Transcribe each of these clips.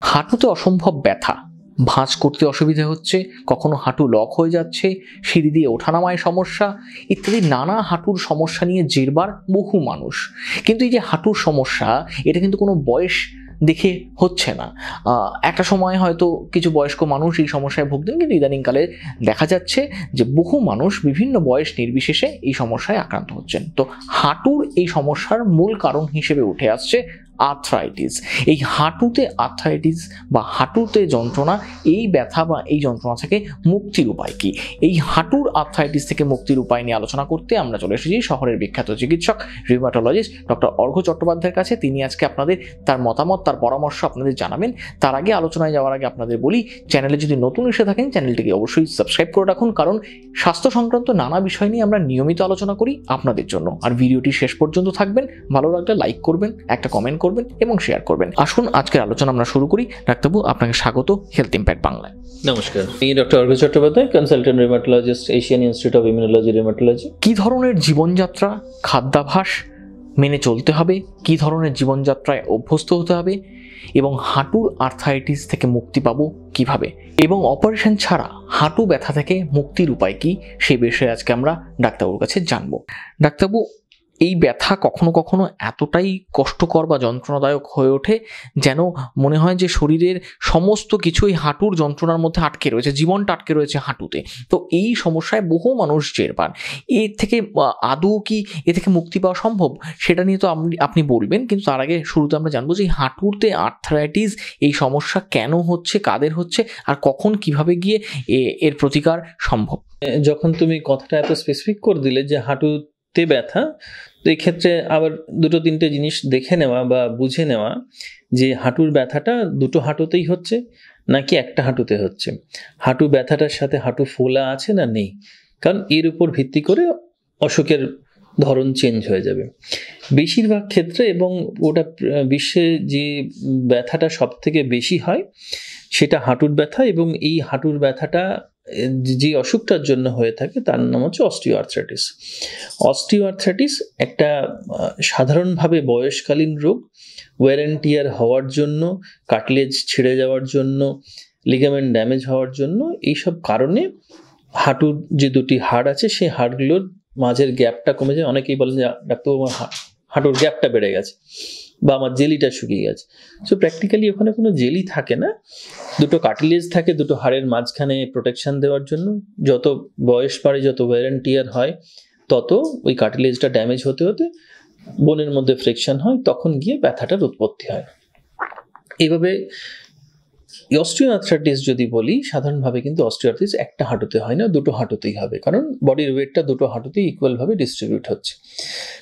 হাঁটুতে অসম্ভব ব্যথা, ভাঁজ করতে অসুবিধা হচ্ছে, কখনো হাঁটু লক হয়ে যাচ্ছে, সিঁড়ি দিয়ে ওঠানামায় সমস্যা ইত্যাদি নানা হাঁটুর সমস্যা নিয়ে জেরবার বহু মানুষ। কিন্তু এই যে হাঁটুর সমস্যা, এটা কিন্তু কোনো বয়স দেখে হচ্ছে না। একটা সময় হয়তো কিছু বয়স্ক মানুষ এই সমস্যায় ভুগতেন, কিন্তু ইদানিংকালে দেখা যাচ্ছে যে বহু মানুষ বিভিন্ন বয়স নির্বিশেষে এই সমস্যায় আক্রান্ত হচ্ছেন। তো হাঁটুর এই সমস্যার মূল কারণ হিসেবে উঠে আসছে আর্থ্রাইটিস। এই হাঁটুতে আর্থ্রাইটিস বা হাঁটুতে যন্ত্রণা, এই ব্যথা বা এই যন্ত্রণা থেকে মুক্তির উপায় কি? এই হাঁটুর আর্থ্রাইটিস থেকে মুক্তির উপায় নিয়ে আলোচনা করতে আমরা চলে এসেছি শহরের বিখ্যাত চিকিৎসক রিউমাটোলজিস্ট ডক্টর অর্ঘ্য চট্টোপাধ্যায়ের কাছে। তিনি আজকে আপনাদের তার মতামত, তার পরামর্শ আপনাদের জানাবেন। তার আগে আলোচনায় যাওয়ার আগে আপনাদের বলি, চ্যানেলে যদি নতুন এসে থাকেন চ্যানেলটিকে অবশ্যই সাবস্ক্রাইব করে রাখুন, কারণ স্বাস্থ্য সংক্রান্ত নানা বিষয় নিয়ে আমরা নিয়মিত আলোচনা করি আপনাদের জন্য। আর ভিডিওটি শেষ পর্যন্ত থাকবেন, ভালো লাগলে লাইক করবেন, একটা কমেন্ট করবেন এবং শেয়ার করবেন। আসুন আজকের আলোচনা আমরা শুরু করি। ডাক্তারবাবু, আপনাকে স্বাগত হেলথ ইম্প্যাক্ট বাংলায়। নমস্কার, আমি doctor Arghya Chattopadhyay, consultant rheumatologist, Asian institute of immunology rheumatology. কি ধরনের জীবনযাত্রা, খাদ্যাভ্যাস মেনে চলতে হবে, কি ধরনের জীবনযাত্রায় অভ্যস্ত হতে হবে, এবং হাঁটুর আর্থ্রাইটিস থেকে মুক্তি পাবো কিভাবে, এবং অপারেশন ছাড়া হাঁটু ব্যথা থেকে মুক্তির উপায় কি, সেই বিষয়ে আজকে আমরা ডাক্তারবাবুর কাছে জানবো। ডাক্তারবাবু, এই ব্যথা কখনো কখনো এতটাই কষ্টকর বা যন্ত্রণাদায়ক হয়ে ওঠে যেন মনে হয় যে শরীরের সমস্ত কিছুই হাঁটুর যন্ত্রণার মধ্যে আটকে রয়েছে, জীবনটা আটকে রয়েছে হাঁটুতে। তো এই সমস্যায় বহু মানুষ জের পান। এর থেকে আদৌ কি এ থেকে মুক্তি পাওয়া সম্ভব, সেটা নিয়ে তো আপনি বলবেন, কিন্তু তার আগে শুরুতে আমরা জানবো যে হাঁটুতে আর্থ্রাইটিস এই সমস্যা কেন হচ্ছে, কাদের হচ্ছে, আর কখন কিভাবে গিয়ে এর প্রতিকার সম্ভব। যখন তুমি কথাটা এত স্পেসিফিক করে দিলে যে হাঁটুতে ব্যথা, তো এই ক্ষেত্রে আবার দুটো তিনটে জিনিস দেখে নেওয়া বা বুঝে নেওয়া যে হাঁটুর ব্যথাটা দুটো হাঁটুতেই হচ্ছে নাকি একটা হাঁটুতে হচ্ছে, হাঁটু ব্যথাটার সাথে হাঁটু ফোলা আছে না নেই, কারণ এর উপর ভিত্তি করে অসুখের ধরন চেঞ্জ হয়ে যাবে বেশিরভাগ ক্ষেত্রে। এবং ওটা বিশ্বে যে ব্যথাটা সব থেকে বেশি হয় সেটা হাঁটুর ব্যথা, এবং এই হাঁটুর ব্যথাটা যে অসুখটার জন্য হয়ে থাকে তার নাম হচ্ছে অস্টিওআর্থ্রাইটিস। অস্টিওআর্থ্রাইটিস একটা সাধারণভাবে বয়সকালীন রোগ। ওয়্যার অ্যান্ড টিয়ার হওয়ার জন্য, কার্টিলেজ ছিঁড়ে যাওয়ার জন্য, লিগামেন্ট ড্যামেজ হওয়ার জন্য, এইসব কারণে হাঁটুর যে দুটি হাড় আছে সেই হাড়গুলোর মাঝের গ্যাপটা কমে যায়। অনেকেই বলেন যে ডাক্তার আমার হাঁটুর গ্যাপটা বেড়ে গেছে বা আমার জেলিটা শুকিয়ে গেছে। সো প্র্যাকটিক্যালি ওখানে কোনো জেলি থাকে না, দুটো কার্টিলেজ থাকে দুটো হাড়ের মাঝখানে প্রোটেকশন দেওয়ার জন্য। যত বয়স বাড়ে, যত ওয়্যার অ্যান্ড টিয়ার হয়, তত ওই কার্টিলেজটা ড্যামেজ হতে হতে বোনের মধ্যে ফ্রিকশন হয়, তখন গিয়ে ব্যথাটার উৎপত্তি হয়। এইভাবে অস্টিওআর্থ্রাইটিস যদি বলি, সাধারণভাবে কিন্তু অস্টিওআর্থ্রাইটিস একটা হাঁটুতে হয় না, দুটো হাঁটুতেই হবে, কারণ বডির ওয়েটটা দুটো হাঁটুতেই ইকুয়ালভাবে ডিস্ট্রিবিউট হচ্ছে।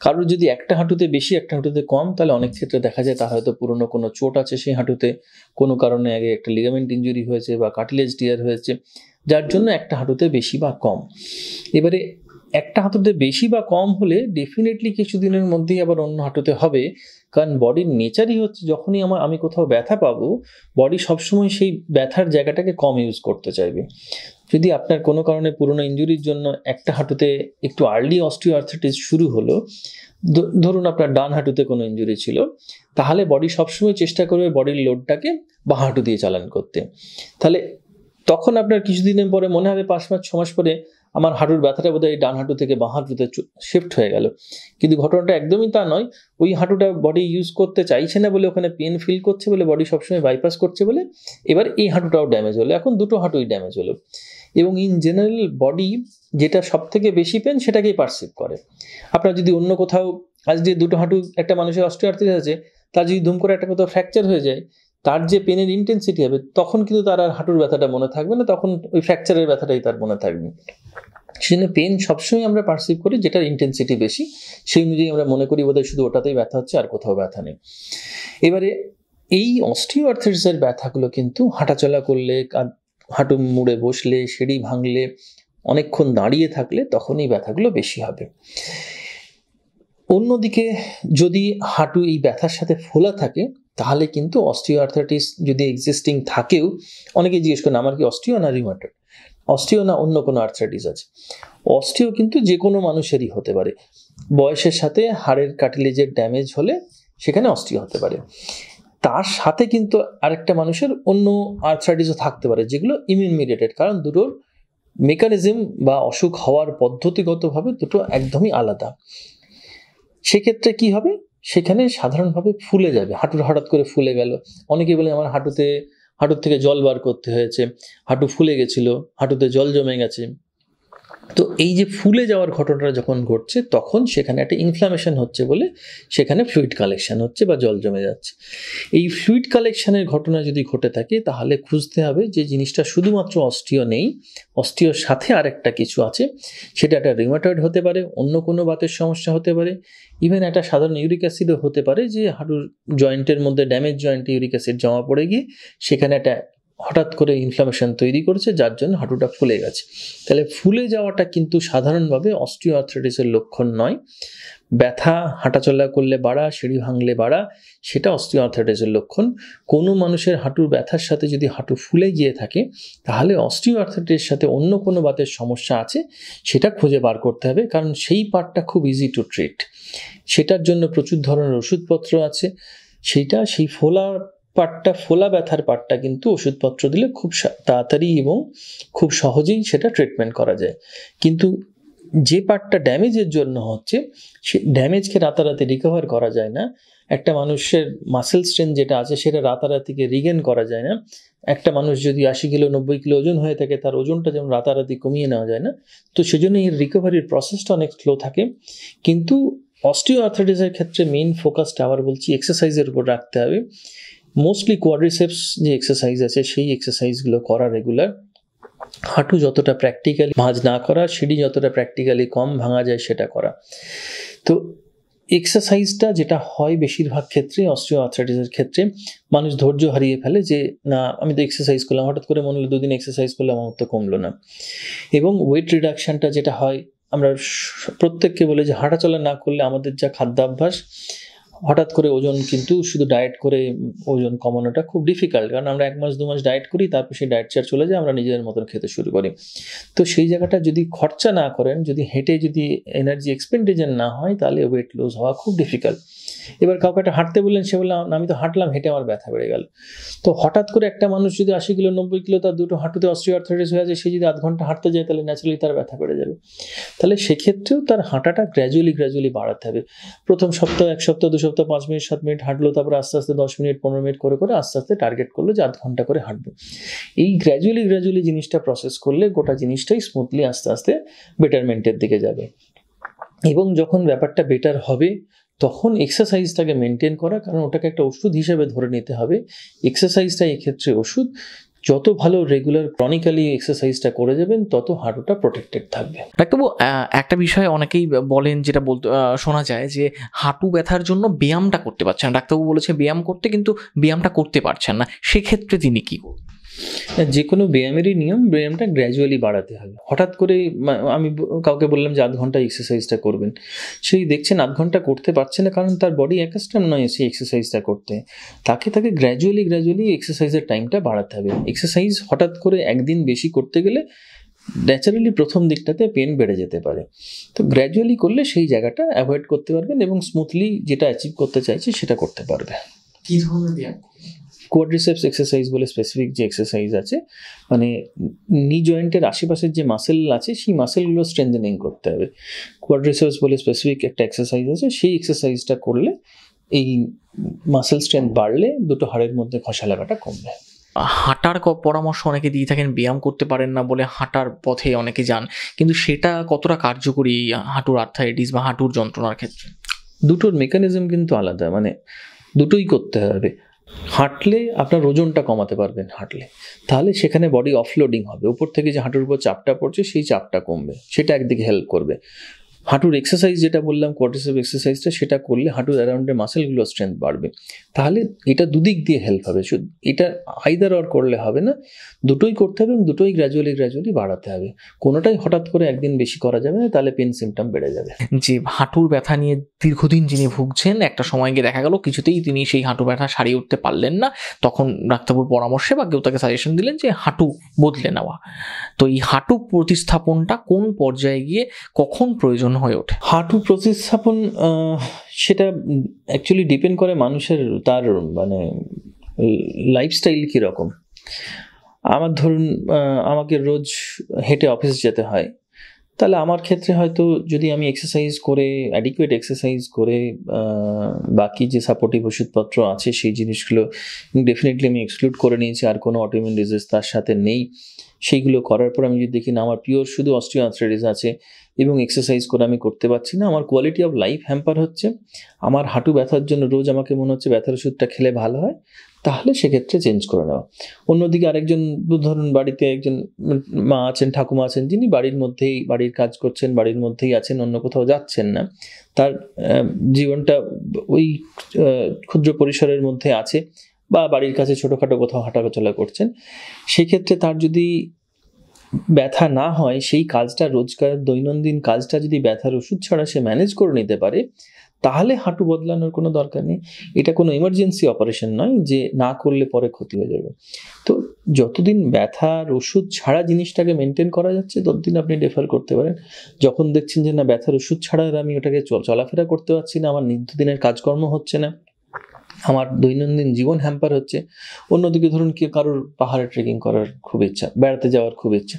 কারোর যদি একটা হাঁটুতে বেশি একটা হাঁটুতে কম, তাহলে অনেক ক্ষেত্রে দেখা যায় তার হয়তো পুরনো কোনো চোট আছে সেই হাঁটুতে, কোনো কারণে আগে একটা লিগামেন্ট ইনজুরি হয়েছে বা কার্টিলেজ টিয়ার হয়েছে, যার জন্য একটা হাঁটুতে বেশি বা কম। এবারে একটা হাঁটুতে বেশি বা কম হলে ডেফিনেটলি কিছুদিনের মধ্যেই আবার অন্য হাঁটুতে হবে, কারণ বডির নেচারই হচ্ছে যখনই আমি কোথাও ব্যথা পাবো, বডি সবসময় সেই ব্যথার জায়গাটাকে কম ইউজ করতে চাইবে। যদি আপনার কোনো কারণে পুরনো ইনজুরির জন্য একটা হাঁটুতে একটু আর্লি অস্টিওআর্থ্রাইটিস শুরু হলো, ধরুন আপনার ডান হাঁটুতে কোনো ইনজুরি ছিল, তাহলে বডি সবসময় চেষ্টা করবে বডির লোডটাকে বাঁ হাঁটু দিয়ে চালান করতে। তাহলে তখন আপনার কিছুদিনের পরে মনে হবে 5 মাস 6 মাস পরে আমার হাঁটুর ব্যথাটা বোধহয় ডান হাঁটু থেকে বাঁ হাঁটুতে শিফট হয়ে গেল, কিন্তু ঘটনাটা একদমই তা নয়। ওই হাঁটুটা বডি ইউজ করতে চাইছে না বলে, ওখানে পেন ফিল করছে বলে, বডি সবসময় বাইপাস করছে বলে এবার এই হাঁটুটাও ড্যামেজ হলো, এখন দুটো হাঁটুই ড্যামেজ হলো। এবং ইন জেনারেল বডি যেটা সব থেকে বেশি পেন সেটাকেই পারসিভ করে। আপনার যদি অন্য কোথাও, আজ যে দুটো হাঁটু একটা মানুষের অস্টিওআর্থ্রাইটিস আছে, তার যদি ধুম করে একটা কোথাও ফ্র্যাকচার হয়ে যায়, তার যে পেনের ইন্টেন্সিটি হবে, তখন কিন্তু তার আর হাঁটুর ব্যথাটা মনে থাকবে না, তখন ওই ফ্র্যাকচারের ব্যথাটাই তার মনে থাকবে। সেজন্য পেন সবসময় আমরা পারসিভ করি যেটার ইন্টেন্সিটি বেশি, সেই অনুযায়ী আমরা মনে করি বোধহয় শুধু ওটাতেই ব্যথা হচ্ছে, আর কোথাও ব্যথা নেই। এবারে এই অস্টিওআর্থ্রাইটিসের ব্যথাগুলো কিন্তু হাঁটাচলা করলে, হাঁটু মুড়ে বসলে, সিঁড়ি ভাঙলে, অনেকক্ষণ দাঁড়িয়ে থাকলে, তখন এই ব্যথাগুলো বেশি হবে। অন্যদিকে যদি হাঁটু এই ব্যথার সাথে ফোলা থাকে, তাহলে কিন্তু অস্টিওআর্থ্রাইটিস যদি এক্সিস্টিং থাকেও, অনেকে জিজ্ঞেস করেন আমার কি অস্টিও না রিউমাটয়েড, অস্টিও না অন্য কোনো আর্থ্রাইটিস আছে। অস্টিও কিন্তু যে কোনো মানুষেরই হতে পারে, বয়সের সাথে হাড়ের কার্টিলেজের ড্যামেজ হলে সেখানে অস্টিও হতে পারে। তার সাথে কিন্তু আরেকটা মানুষের অন্য আর্থ্রাইটিসও থাকতে পারে, যেগুলো ইমিউন মিডিয়েটেড, কারণ দুটোর মেকানিজম বা অসুখ হওয়ার পদ্ধতিগতভাবে দুটো একদমই আলাদা। সেক্ষেত্রে কি হবে, সেখানে সাধারণভাবে ফুলে যাবে, হাঁটুর হঠাৎ করে ফুলে গেল। অনেকেই বলে আমার হাঁটুর থেকে জল বার করতে হয়েছে, হাঁটু ফুলে গেছিল, হাঁটুতে জল জমে গেছে। তো এই যে ফুলে যাওয়ার ঘটনাটা যখন ঘটছে, তখন সেখানে একটা ইনফ্লামেশন হচ্ছে বলে সেখানে ফ্লুইড কালেকশন হচ্ছে বা জল জমে যাচ্ছে। এই ফ্লুইড কালেকশনের ঘটনা যদি ঘটে থাকে, তাহলে খুঁজতে হবে যে জিনিসটা শুধুমাত্র অস্টিও নেই, অস্টিওর সাথে আরেকটা কিছু আছে। সেটা একটা রিউমাটয়েড হতে পারে, অন্য কোনো বাতের সমস্যা হতে পারে, ইভেন একটা সাধারণ ইউরিক অ্যাসিডও হতে পারে, যে হাঁটুর জয়েন্টের মধ্যে ড্যামেজ জয়েন্টে ইউরিক অ্যাসিড জমা পড়ে গিয়ে সেখানে একটা হঠাৎ করে ইনফ্লামেশন তৈরি করেছে, যার জন্য হাঁটুটা ফুলে গেছে। তাহলে ফুলে যাওয়াটা কিন্তু সাধারণভাবে অস্টিওআর্থ্রাইটিসের লক্ষণ নয়। ব্যথা, হাঁটাচলা করলে বাড়া, সিঁড়ি ভাঙলে বাড়া, সেটা অস্টিওআর্থ্রাইটিসের লক্ষণ। কোনো মানুষের হাঁটুর ব্যথার সাথে যদি হাঁটু ফুলে গিয়ে থাকে, তাহলে অস্টিওআর্থ্রাইটিসের সাথে অন্য কোনো বাতের সমস্যা আছে, সেটা খুঁজে বার করতে হবে, কারণ সেই পার্টটা খুব ইজি টু ট্রিট। সেটার জন্য প্রচুর ধরনের ওষুধপত্র আছে। সেই ফোলা ব্যথার পার্টটা কিন্তু ওষুধপত্র দিলে খুব তাড়াতাড়ি এবং খুব সহজেই সেটা ট্রিটমেন্ট করা যায়। কিন্তু যে পার্টটা ড্যামেজের জন্য হচ্ছে, সে ড্যামেজকে রাতারাতি রিকভার করা যায় না। একটা মানুষের মাসেল স্ট্রেংথ যেটা আছে, সেটা রাতারাতিকে রিগেন করা যায় না। একটা মানুষ যদি 80 কিলো 90 কিলো ওজন হয়ে থাকে, তার ওজনটা যেমন রাতারাতি কমিয়ে নেওয়া যায় না। তো সেজন্য এর রিকভারির প্রসেসটা অনেক স্লো থাকে। কিন্তু অস্টিওআর্থ্রাইটিসের ক্ষেত্রে মেইন ফোকাসটা আবার বলছি এক্সারসাইজের উপর রাখতে হবে। মোস্টলি কোয়াড্রিসেপস যে এক্সারসাইজ আছে, সেই এক্সারসাইজগুলো করা রেগুলার। হাঁটু যতটা প্র্যাকটিক্যালি ভাঁজ না করা, সিঁড়ি যতটা প্র্যাকটিক্যালি কম ভাঙা যায় সেটা করা। তো এক্সারসাইজটা যেটা হয় বেশিরভাগ ক্ষেত্রে অস্টিওআর্থ্রাইটিসের ক্ষেত্রে, মানুষ ধৈর্য হারিয়ে ফেলে যে না আমি তো এক্সারসাইজ করলাম, হঠাৎ করে মনে হলো 2 দিন এক্সারসাইজ করলাম আমার তো কমলো না। এবং ওয়েট রিডাকশনটা যেটা হয়, আমরা প্রত্যেককে বলে যে হাঁটাচলা না করলে আমাদের যা খাদ্যাভ্যাস, হঠাৎ করে ওজন কিন্তু শুধু ডায়েট করে ওজন কমানোটা খুব ডিফিকাল্ট, কারণ আমরা 1 মাস 2 মাস ডায়েট করি, তারপর সেই ডায়েট চার চলে যায়, আমরা নিজেদের মতন খেতে শুরু করি। তো সেই জায়গাটা যদি খরচা না করেন, যদি হেঁটে যদি এনার্জি এক্সপেন্ডিচার না হয়, তাহলে ওয়েট লস হওয়া খুব ডিফিকাল্ট। এবার কাউকে একটা হাঁটতে বললেন, সে বললাম আমি তো হাঁটলাম, হেঁটে আমার ব্যথা বেড়ে গেল। তো হঠাৎ করে একটা মানুষ যদি 80 কিলো 90 কিলো, তার দুটো হাঁটুতে অস্টিওআর্থ্রাইটিস হয়ে আছে, সে যদি 0.5 ঘন্টা হাঁটতে যায়, তাহলে ন্যাচারালি তার ব্যথা বেড়ে যাবে। তাহলে সেক্ষেত্রেও তার হাঁটাটা গ্র্যাজুয়ালি বাড়াতে হবে। প্রথম সপ্তাহ 1 সপ্তাহ 2 সপ্তাহ 5 মিনিট 7 মিনিট হাঁটলো, তারপরে আস্তে আস্তে 10 মিনিট 15 মিনিট করে আস্তে আস্তে টার্গেট করলো যে 0.5 ঘন্টা করে হাঁটবো। এই গ্র্যাজুয়ালি জিনিসটা প্রসেস করলে গোটা জিনিসটাই স্মুথলি আস্তে আস্তে বেটারমেন্টের দিকে যাবে। এবং যখন ব্যাপারটা বেটার হবে, তখন এক্সারসাইজটাকে মেনটেন করা, কারণ ওটাকে একটা ওষুধ হিসেবে ধরে নিতে হবে। এক্সারসাইজটা এক্ষেত্রে ওষুধ। যত ভালো রেগুলার ক্রনিক্যালি এক্সারসাইজটা করে যাবেন, তত হাঁটুটা প্রোটেক্টেড থাকবে। ডাক্তারবাবু, একটা বিষয় অনেকেই বলেন, যেটা বলতে শোনা যায় যে হাঁটু ব্যথার জন্য ব্যায়ামটা করতে পারছেন না। ডাক্তারবাবু বলেছে ব্যায়াম করতে, কিন্তু ব্যায়ামটা করতে পারছেন না। সেক্ষেত্রে তিনি কি করবেন? যে কোনো ব্যায়ামেরই নিয়ম, ব্যায়ামটা গ্র্যাজুয়ালি বাড়াতে হবে। হঠাৎ করে আমি কাউকে বললাম যে 0.5 ঘন্টা এক্সারসাইজটা করবেন, সেই দেখছেন 0.5 ঘন্টা করতে পারছে না, কারণ তার বডি অ্যাকাস্টম নয় সেই এক্সারসাইজটা করতে। তাকে গ্র্যাজুয়ালি এক্সারসাইজের টাইমটা বাড়াতে হবে। এক্সারসাইজ হঠাৎ করে একদিন বেশি করতে গেলে ন্যাচারালি প্রথম দিকটাতে পেন বেড়ে যেতে পারে। তো গ্র্যাজুয়ালি করলে সেই জায়গাটা অ্যাভয়েড করতে পারবেন এবং স্মুথলি যেটা অ্যাচিভ করতে চাইছে সেটা করতে পারবে। কি ধরনের ব্যায়াম? কোয়াড্রিসেপস এক্সারসাইজ বলে স্পেসিফিক যে এক্সারসাইজ আছে, মানে নি জয়েন্টের আশেপাশের যে মাসেল আছে, সেই মাসেলগুলো স্ট্রেংথেনিং করতে হবে। কোয়াড্রিসেপস বলে স্পেসিফিক একটা এক্সারসাইজ আছে, সেই এক্সারসাইজটা করলে এই মাসেল স্ট্রেংথ বাড়লে দুটো হাড়ের মধ্যে ঘষা লাগাটা কমবে। হাঁটার পরামর্শ অনেকে দিয়ে থাকেন, ব্যায়াম করতে পারেন না বলে হাঁটার পথে অনেকে যান, কিন্তু সেটা কতটা কার্যকরী হাঁটুর আর্থ্রাইটিস বা হাঁটুর যন্ত্রণার ক্ষেত্রে? দুটোর মেকানিজম কিন্তু আলাদা, মানে দুটোই করতে হবে। হাঁটলে আপনার ওজনটা কমাতে পারবেন, হাঁটলে তাহলে সেখানে বডি অফলোডিং হবে, উপর থেকে যে হাঁটুর উপর চাপটা পড়ছে সেই চাপটা কমবে, সেটা একদিকে হেল্প করবে। হাঁটুর এক্সারসাইজ যেটা বললাম, কোয়াড্রিসেপ এক্সারসাইজটা, সেটা করলে হাঁটুর অ্যারাউন্ডের মাসেলগুলো স্ট্রেংথ বাড়বে। তাহলে এটা দুদিক দিয়ে হেল্প হবে, শুধু এটা আইদার অর করলে হবে না, দুটোই করতে হবে এবং দুটোই গ্র্যাজুয়ালি বাড়াতে হবে। কোনোটাই হঠাৎ করে একদিন বেশি করা যাবে না, তাহলে পেন সিমটম বেড়ে যাবে। যে হাঁটুর ব্যথা নিয়ে দীর্ঘদিন যিনি ভুগছেন, একটা সময় গিয়ে দেখা গেল কিছুতেই তিনি সেই হাঁটু ব্যথা সারিয়ে উঠতে পারলেন না, তখন ডাক্তারবাবুর পরামর্শে বা কেউ তাকে সাজেশন দিলেন যে হাঁটু বদলে নেওয়া। তো এই হাঁটু প্রতিস্থাপনটা কোন পর্যায়ে গিয়ে কখন প্রয়োজন হয়ে ওঠে? হাঁটু প্রতিস্থাপন সেটা অ্যাকচুয়ালি ডিপেন্ড করে মানুষের তার মানে লাইফস্টাইল কীরকম। আমার ধরুন আমাকে রোজ হেঁটে অফিস যেতে হয়, তাহলে আমার ক্ষেত্রে হয়তো যদি আমি এক্সারসাইজ করে অ্যাডিকুয়েট এক্সারসাইজ করে বাকি যে সাপোর্টিভ ওষুধপত্র আছে সেই জিনিসগুলো ডেফিনেটলি আমি এক্সক্লুড করে নিয়েছি, আর কোনো অটোইমিউন ডিজিজ তার সাথে নেই, সেইগুলো করার পর আমি যদি দেখি না আমার পিওর শুধু অস্টিওআর্থ্রাইটিস আছে এবং এক্সারসাইজ করে আমি করতে পারছি না, আমার কোয়ালিটি অফ লাইফ হ্যাম্পার হচ্ছে, আমার হাঁটু ব্যথার জন্য রোজ আমাকে মনে হচ্ছে ব্যথার ওষুধটা খেলে ভালো হয়, তাহলে সেক্ষেত্রে চেঞ্জ করে নেওয়া। অন্যদিকে আরেকজন ধরুন বাড়িতে একজন মা আছেন, ঠাকুমা আছেন, যিনি বাড়ির মধ্যেই বাড়ির কাজ করছেন, বাড়ির মধ্যেই আছেন, অন্য কোথাও যাচ্ছেন না, তার জীবনটা ওই ক্ষুদ্র পরিসরের মধ্যে আছে, বা বাড়ির কাছে ছোটোখাটো কোথাও হাঁটাচলা করছেন, সেক্ষেত্রে তার যদি ব্যথা না হয়, সেই কাজটা রোজকার দৈনন্দিন কাজটা যদি ব্যথার ওষুধ ছাড়া সে ম্যানেজ করে নিতে পারে, তাহলে হাঁটু বদলানোর কোনো দরকার নেই। এটা কোনো ইমার্জেন্সি অপারেশন নয় যে না করলে পরে ক্ষতি হয়ে যাবে। তো যতদিন ব্যথার ওষুধ ছাড়া জিনিসটাকে মেনটেন করা যাচ্ছে ততদিন আপনি ডেফার করতে পারেন। যখন দেখছেন যে না ব্যথার ওষুধ ছাড়া আর আমি ওটাকে চলাফেরা করতে পারছি না, আমার নিত্যদিনের কাজকর্ম হচ্ছে না, আমার দৈনন্দিন জীবন হ্যাম্পার হচ্ছে, অন্যদিকে ধরুন কি কারোর পাহাড়ে ট্রেকিং করার খুব ইচ্ছা, বেড়াতে যাওয়ার খুব ইচ্ছা,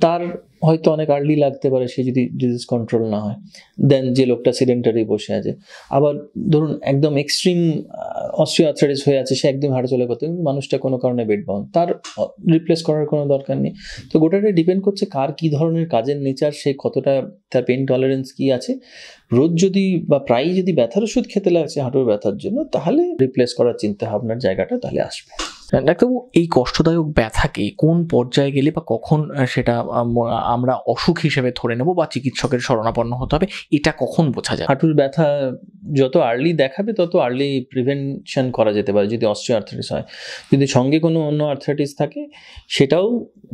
তার হয়তো অনেক আর্লি লাগতে পারে সে যদি ডিজিজ কন্ট্রোল না হয়, দেন যে লোকটা সিডেন্টারি বসে আছে। আবার ধরুন একদম এক্সট্রিম অস্টিওআর্থ্রাইটিস হয়ে আছে, সে একদম হাঁটাচলা করতে, কিন্তু মানুষটা কোনো কারণে বেড বাউন্ড, তার রিপ্লেস করার কোনো দরকার নেই। তো গোটাটাই ডিপেন্ড করছে কার কী ধরনের কাজের নেচার, সে কতটা তার পেন টলারেন্স কী আছে। রোজ যদি বা প্রায়ই যদি ব্যথার ওষুধ খেতে লাগছে হাঁটুর ব্যথার জন্য, তাহলে রিপ্লেস করার চিন্তা ভাবনার জায়গাটা তাহলে আসবে। ডাক্তারবাবু, এই কষ্টদায়ক ব্যথাকে কোন পর্যায়ে গেলে বা কখন সেটা আমরা অসুখ হিসেবে ধরে নেব বা চিকিৎসকের শরণাপন্ন হতে হবে, এটা কখন বোঝা যায়? হাঁটুর ব্যথা যত আর্লি দেখাবে তত আর্লি প্রিভেনশন করা যেতে পারে যদি অস্টিওআর্থ্রাইটিস হয়। যদি সঙ্গে কোনো অন্য আর্থ্রাইটিস থাকে সেটাও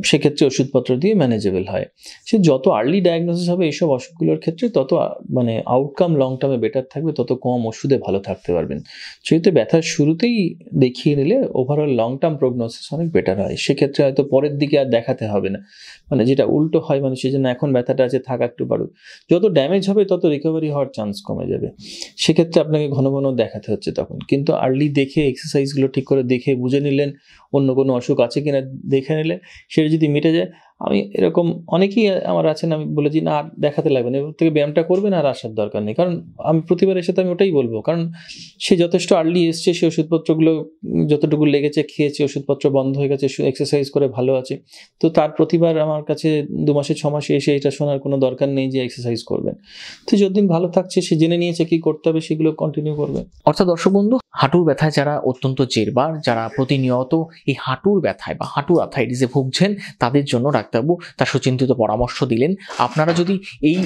সেক্ষেত্রে ওষুধপত্র দিয়ে ম্যানেজেবল হয়। সে যত আর্লি ডায়াগনোসিস হবে এইসব অসুখগুলোর ক্ষেত্রে তত মানে আউটকাম লং টার্মে বেটার থাকবে, তত কম ওষুধে ভালো থাকতে পারবেন। সেহেতু ব্যথার শুরুতেই দেখিয়ে নিলে ওভারঅল লং টার্ম প্রগনোসিস অনেক বেটার হয়। সেক্ষেত্রে হয়তো পরের দিকে আর দেখাতে হবে না, মানে যেটা উল্টো হয়, মানে সেই জন্য এখন ব্যথাটা আছে থাক একটু বাড়ুক, যত ড্যামেজ হবে তত রিকভারি হওয়ার চান্স কমে যাবে। সেক্ষেত্রে আপনাকে ঘন ঘন দেখাতে হচ্ছে তখন। কিন্তু আর্লি দেখে এক্সারসাইজগুলো ঠিক করে দেখে বুঝে নিলেন, অন্য কোনো অসুখ আছে কিনা দেখে নিলে, সেটা যদি মিটে যায়, আমি এরকম অনেকেই আমার আছেন, আমি বলেছি না আর দেখাতে লাগবে না, এবার থেকে ব্যায়ামটা করবেন আর আসার দরকার নেই। কারণ আমি প্রতিবার এসে তো আমি ওটাই বলবো, কারণ সে যথেষ্ট আর্লি এসছে, সে ওষুধপত্রগুলো যতটুকু লেগেছে খেয়েছে, ওষুধপত্র বন্ধ হয়ে গেছে, এক্সারসাইজ করে ভালো আছে, তো তার প্রতিবার আমার কাছে 2 মাসে 6 মাসে এসে এটা শোনার কোনো দরকার নেই যে এক্সারসাইজ করবেন। তো যতদিন ভালো থাকছে, সে জেনে নিয়েছে কী করতে হবে, সেগুলো কন্টিনিউ করবে। অর্থাৎ দর্শক বন্ধু, হাঁটুর ব্যথায় যারা অত্যন্ত জেরবার, যারা প্রতিনিয়ত এই হাঁটুর ব্যথায় বা হাঁটুর আর্থ্রাইটিসে ভুগছেন, তাদের জন্য ডাক্তারবাবু তার সুচিন্তিত পরামর্শ দিলেন। আপনারা যদি এই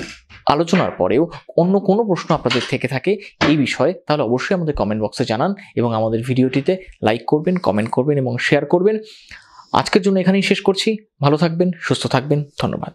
আলোচনার পরেও অন্য কোনো প্রশ্ন আপনাদের থেকে থাকে এই বিষয়ে, তাহলে অবশ্যই আমাদের কমেন্ট বক্সে জানান এবং আমাদের ভিডিওটিতে লাইক করবেন, কমেন্ট করবেন এবং শেয়ার করবেন। আজকের জন্য এখানেই শেষ করছি। ভালো থাকবেন, সুস্থ থাকবেন, ধন্যবাদ।